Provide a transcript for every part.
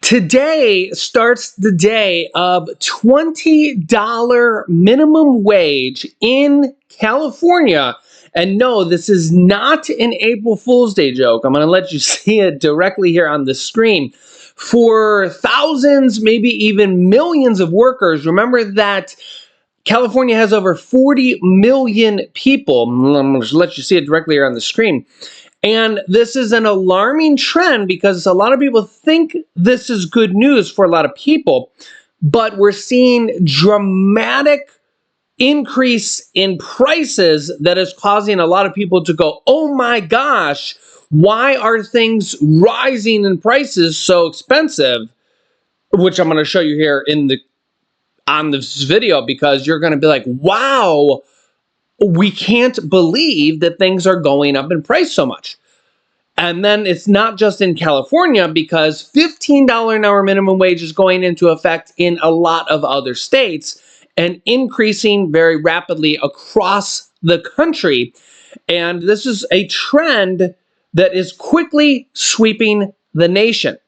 Today starts the day of $20 minimum wage in California. And no, this is not an April Fool's Day joke. I'm going to let you see it directly here on the screen. For thousands, maybe even millions of workers, remember that California has over 40 million people. I'm going to let you see it directly here on the screen. And this is an alarming trend because a lot of people think this is good news for a lot of people, but we're seeing dramatic increase in prices that is causing a lot of people to go, oh my gosh, why are things rising in prices so expensive? Which I'm going to show you here on this video, because you're going to be like, wow, we can't believe that things are going up in price so much. And then it's not just in California, because $15 an hour minimum wage is going into effect in a lot of other states and increasing very rapidly across the country. And this is a trend that is quickly sweeping the nation.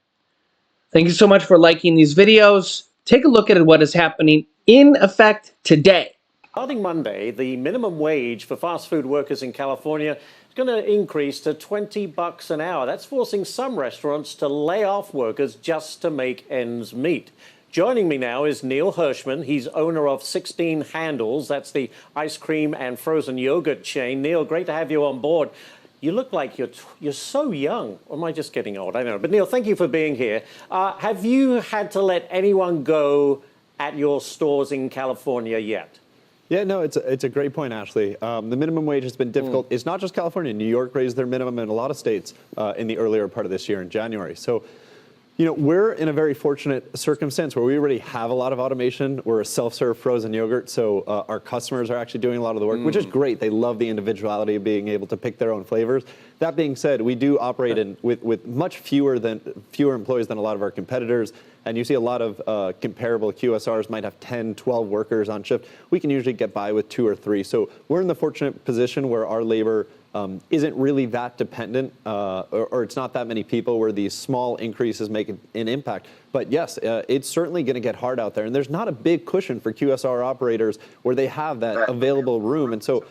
Thank you so much for liking these videos. Take a look at what is happening in effect today. Starting Monday, the minimum wage for fast food workers in California is going to increase to $20 an hour. That's forcing some restaurants to lay off workers just to make ends meet. Joining me now is Neil Hirschman. He's owner of 16 Handles. That's the ice cream and frozen yogurt chain. Neil, great to have you on board. You look like you're so young. Or am I just getting old? I don't know. But Neil, thank you for being here. Have you had to let anyone go at your stores in California yet? Yeah, no, it's a great point, Ashley. The minimum wage has been difficult. It's not just California. New York raised their minimum in a lot of states in the earlier part of this year in January. So, you know, we're in a very fortunate circumstance where we already have a lot of automation. We're a self-serve frozen yogurt, so our customers are actually doing a lot of the work, which is great. They love the individuality of being able to pick their own flavors. That being said, we do operate with much fewer employees than a lot of our competitors. And you see a lot of comparable QSRs might have 10, 12 workers on shift. We can usually get by with 2 or 3. So we're in the fortunate position where our labor isn't really that dependent, or it's not that many people where these small increases make an impact. But yes, it's certainly going to get hard out there. And there's not a big cushion for QSR operators where they have that available room. And so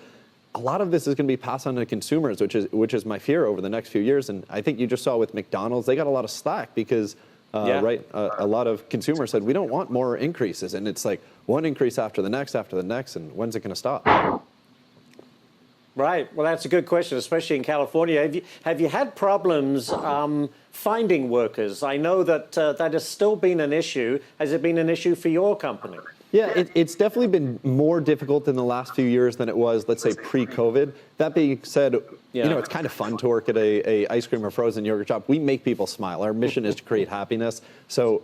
a lot of this is going to be passed on to consumers, which is my fear over the next few years. And I think you just saw with McDonald's, they got a lot of slack because a lot of consumers said, we don't want more increases. And it's like one increase after the next, and when's it going to stop? Right. Well, that's a good question, especially in California. Have you had problems finding workers? I know that that has still been an issue. Has it been an issue for your company? Yeah, it's definitely been more difficult in the last few years than it was, let's say, pre-COVID. That being said, you know, it's kind of fun to work at a ice cream or frozen yogurt shop. We make people smile. Our mission is to create happiness. So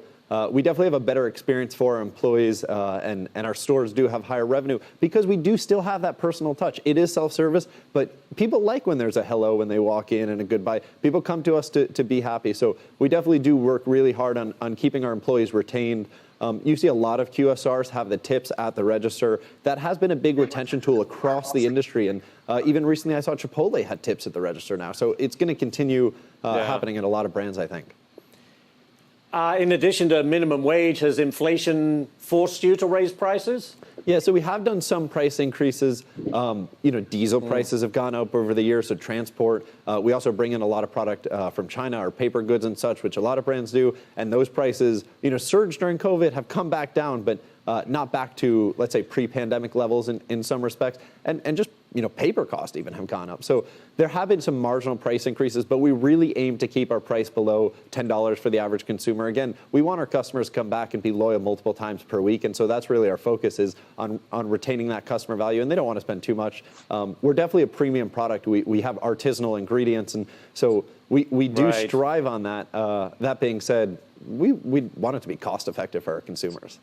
we definitely have a better experience for our employees, and our stores do have higher revenue because we do still have that personal touch. It is self-service, but people like when there's a hello when they walk in and a goodbye. People come to us to be happy. So we definitely do work really hard on keeping our employees retained. You see a lot of QSRs have the tips at the register. That has been a big retention tool across the industry. And even recently I saw Chipotle had tips at the register now. So it's going to continue happening at a lot of brands, I think. In addition to minimum wage, has inflation forced you to raise prices? Yeah, so we have done some price increases. You know, diesel prices have gone up over the years, so transport. We also bring in a lot of product from China, or paper goods and such, which a lot of brands do. And those prices, you know, surged during COVID, have come back down, but not back to, let's say, pre-pandemic levels in some respects. And just, you know, paper costs even have gone up. So there have been some marginal price increases, but we really aim to keep our price below $10 for the average consumer. Again, we want our customers to come back and be loyal multiple times per week. And so that's really our focus, is on retaining that customer value. And they don't want to spend too much. We're definitely a premium product. We have artisanal ingredients. And so we do strive on that. That being said, we want it to be cost effective for our consumers.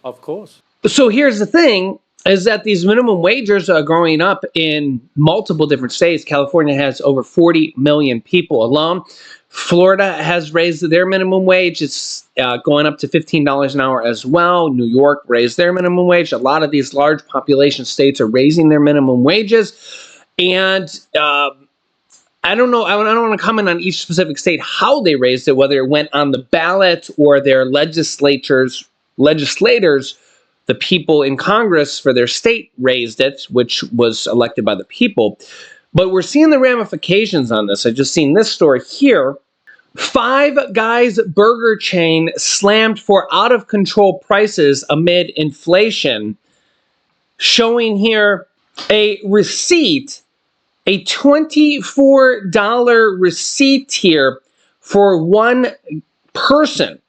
Of course. So here's the thing, is that these minimum wages are growing up in multiple different states. California has over 40 million people alone. Florida has raised their minimum wage. It's going up to $15 an hour as well. New York raised their minimum wage. A lot of these large population states are raising their minimum wages. And I don't know. I don't want to comment on each specific state how they raised it, whether it went on the ballot or their legislators, the people in Congress for their state raised it, which was elected by the people. But we're seeing the ramifications on this. I just seen this story here. Five Guys burger chain slammed for out of control prices amid inflation. Showing here a receipt, a $24 receipt here for one person.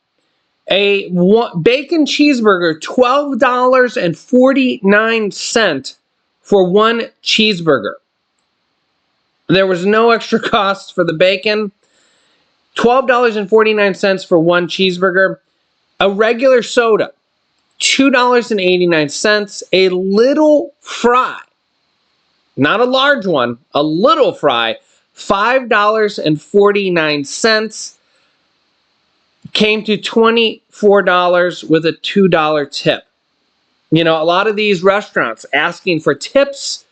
Bacon cheeseburger, $12.49 for one cheeseburger. There was no extra cost for the bacon. $12.49 for one cheeseburger. A regular soda, $2.89. A little fry, not a large one, a little fry, $5.49. Came to $24 with a $2 tip. You know, a lot of these restaurants asking for tips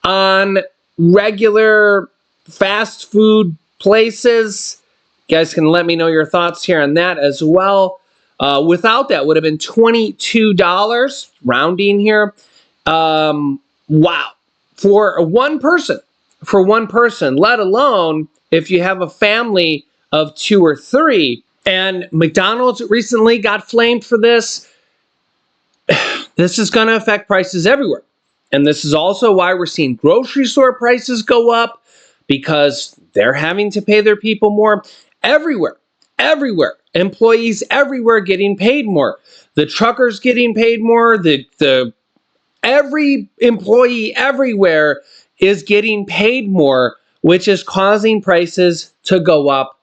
on regular fast food places. You guys can let me know your thoughts here on that as well. Without that, would have been $22, rounding here. Wow. For one person, let alone if you have a family of 2 or 3. And McDonald's recently got flamed for this. This is going to affect prices everywhere. And this is also why we're seeing grocery store prices go up, because they're having to pay their people more. Everywhere. Employees everywhere getting paid more. The truckers getting paid more. Every employee everywhere is getting paid more, which is causing prices to go up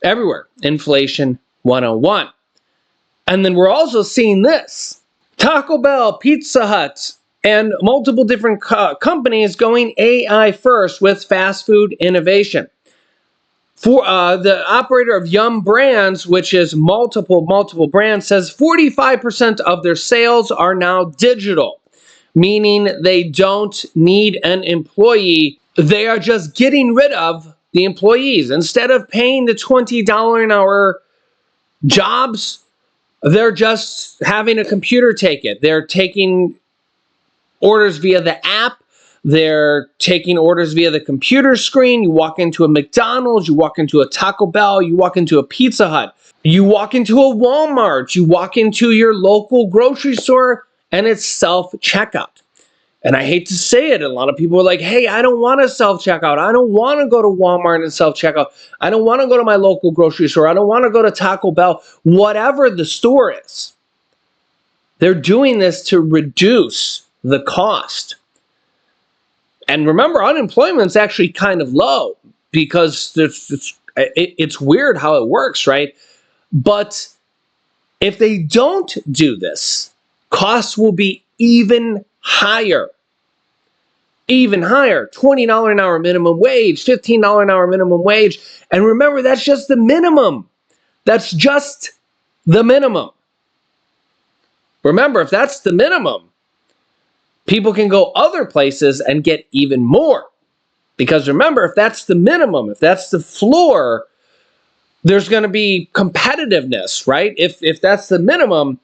everywhere. Inflation 101. And then we're also seeing this. Taco Bell, Pizza Hut, and multiple different companies going AI first with fast food innovation. For the operator of Yum Brands, which is multiple brands, says 45% of their sales are now digital, meaning they don't need an employee. They are just getting rid of the employees. Instead of paying the $20 an hour jobs, they're just having a computer take it. They're taking orders via the app. They're taking orders via the computer screen. You walk into a McDonald's, you walk into a Taco Bell, you walk into a Pizza Hut, you walk into a Walmart, you walk into your local grocery store, and it's self-checkout. And I hate to say it, a lot of people are like, hey, I don't want to self-checkout. I don't want to go to Walmart and self-checkout. I don't want to go to my local grocery store. I don't want to go to Taco Bell. Whatever the store is, they're doing this to reduce the cost. And remember, unemployment's actually kind of low because it's weird how it works, right? But if they don't do this, costs will be even higher. Even higher. $20 an hour minimum wage, $15 an hour minimum wage. And remember, that's just the minimum. That's just the minimum. Remember, if that's the minimum, people can go other places and get even more. Because remember, if that's the minimum, if that's the floor, there's going to be competitiveness, right? If that's the minimum,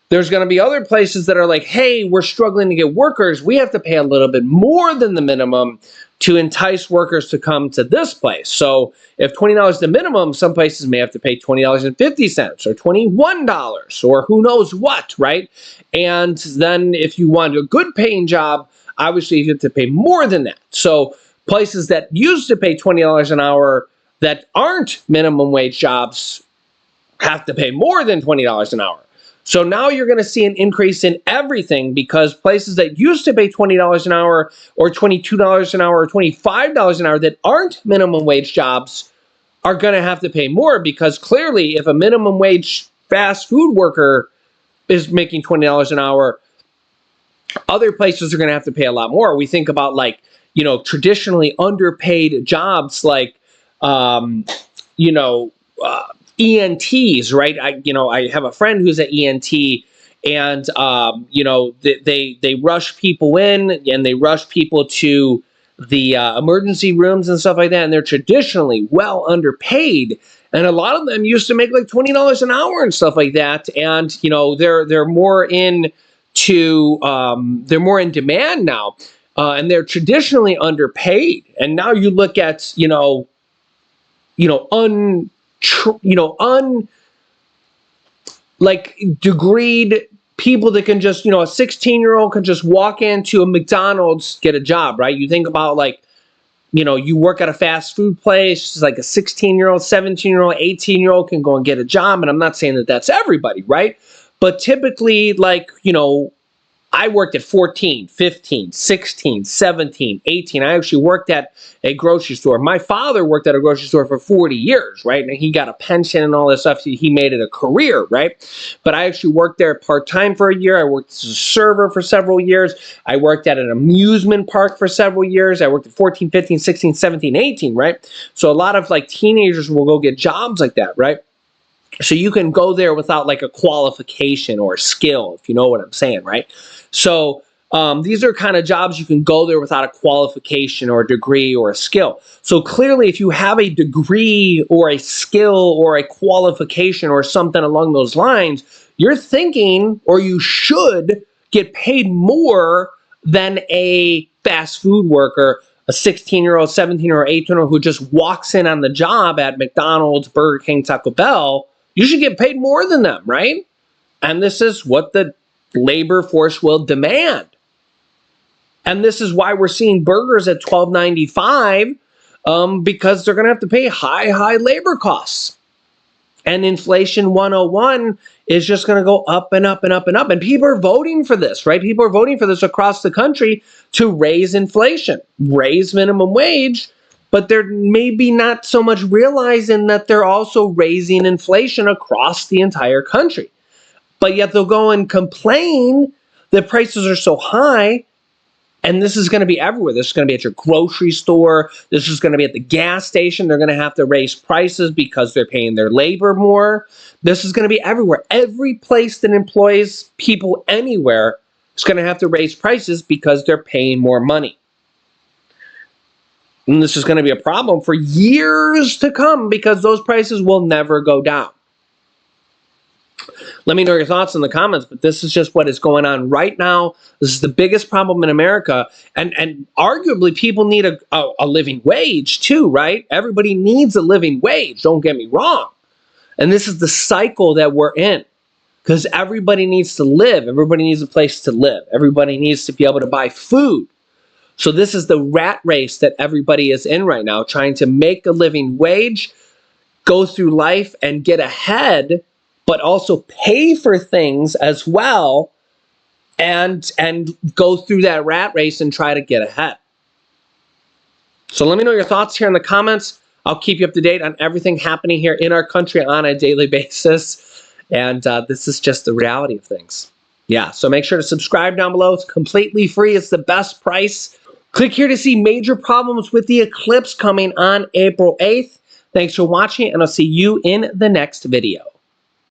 there's going to be other places that are like, hey, we're struggling to get workers. We have to pay a little bit more than the minimum to entice workers to come to this place. So if $20 is the minimum, some places may have to pay $20.50 or $21 or who knows what, right? And then if you want a good paying job, obviously you have to pay more than that. So places that used to pay $20 an hour that aren't minimum wage jobs have to pay more than $20 an hour. So now you're going to see an increase in everything because places that used to pay $20 an hour or $22 an hour or $25 an hour that aren't minimum wage jobs are going to have to pay more because clearly if a minimum wage fast food worker is making $20 an hour, other places are going to have to pay a lot more. We think about traditionally underpaid jobs like, ENTs, right? I have a friend who's an ENT, and they rush people in and they rush people to emergency rooms and stuff like that, and they're traditionally well underpaid. And a lot of them used to make like $20 an hour and stuff like that. And you know, they're more in demand now, and they're traditionally underpaid. And now you look at like degreed people that can just, a 16-year-old can just walk into a McDonald's, get a job, right? You think about like, you work at a fast food place, like a 16-year-old, 17-year-old, 18-year-old can go and get a job. And I'm not saying that that's everybody, right? But typically, like, I worked at 14, 15, 16, 17, 18. I actually worked at a grocery store. My father worked at a grocery store for 40 years, right? And he got a pension and all this stuff. He made it a career, right? But I actually worked there part-time for a year. I worked as a server for several years. I worked at an amusement park for several years. I worked at 14, 15, 16, 17, 18, right? So a lot of like teenagers will go get jobs like that, right? So you can go there without like a qualification or a skill, if you know what I'm saying, right? So these are kind of jobs you can go there without a qualification or a degree or a skill. So clearly, if you have a degree or a skill or a qualification or something along those lines, you're thinking, or you should get paid more than a fast food worker, a 16-year-old, 17-year-old, 18-year-old who just walks in on the job at McDonald's, Burger King, Taco Bell. You should get paid more than them, right? And this is what the labor force will demand. And this is why we're seeing burgers at $12.95, because they're going to have to pay high labor costs. And inflation 101 is just going to go up and up and up and up. And people are voting for this, right? People are voting for this across the country to raise inflation, raise minimum wage, but they're maybe not so much realizing that they're also raising inflation across the entire country. But yet they'll go and complain that prices are so high, and this is going to be everywhere. This is going to be at your grocery store. This is going to be at the gas station. They're going to have to raise prices because they're paying their labor more. This is going to be everywhere. Every place that employs people anywhere is going to have to raise prices because they're paying more money. And this is going to be a problem for years to come because those prices will never go down. Let me know your thoughts in the comments, but this is just what is going on right now. This is the biggest problem in America, and arguably people need a living wage too, right? Everybody needs a living wage, don't get me wrong. And this is the cycle that we're in, because everybody needs to live. Everybody needs a place to live. Everybody needs to be able to buy food. So this is the rat race that everybody is in right now, trying to make a living wage, go through life and get ahead, but also pay for things as well, and go through that rat race and try to get ahead. So let me know your thoughts here in the comments. I'll keep you up to date on everything happening here in our country on a daily basis. And this is just the reality of things. Yeah, so make sure to subscribe down below. It's completely free. It's the best price. Click here to see major problems with the eclipse coming on April 8th. Thanks for watching, and I'll see you in the next video.